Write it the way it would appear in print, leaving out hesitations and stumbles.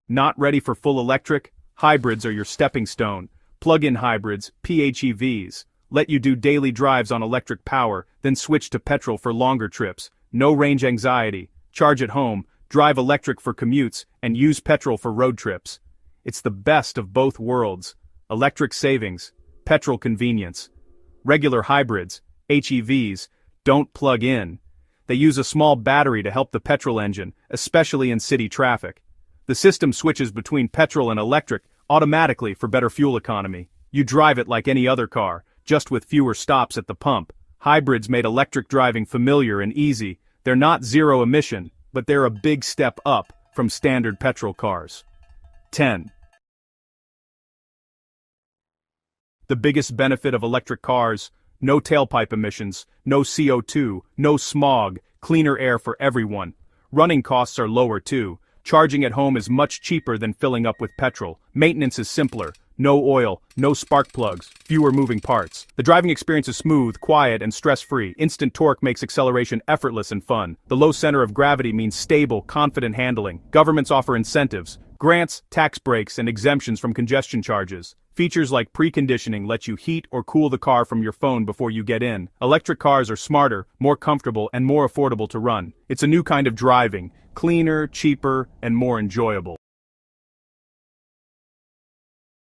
Not ready for full electric? Hybrids are your stepping stone. Plug-in hybrids, PHEVs, let you do daily drives on electric power, then switch to petrol for longer trips. No range anxiety. Charge at home, drive electric for commutes, and use petrol for road trips. It's the best of both worlds. Electric savings, petrol convenience. Regular hybrids, HEVs, don't plug in. They use a small battery to help the petrol engine, especially in city traffic. The system switches between petrol and electric automatically for better fuel economy. You drive it like any other car, just with fewer stops at the pump. Hybrids made electric driving familiar and easy. They're not zero emission, but they're a big step up from standard petrol cars. 10. The biggest benefit of electric cars: no tailpipe emissions, no CO2, no smog, cleaner air for everyone. Running costs are lower too. Charging at home is much cheaper than filling up with petrol. Maintenance is simpler. No oil, no spark plugs, fewer moving parts. The driving experience is smooth, quiet, and stress-free. Instant torque makes acceleration effortless and fun. The low center of gravity means stable, confident handling. Governments offer incentives, grants, tax breaks, and exemptions from congestion charges. Features like preconditioning let you heat or cool the car from your phone before you get in. Electric cars are smarter, more comfortable, and more affordable to run. It's a new kind of driving, cleaner, cheaper, and more enjoyable.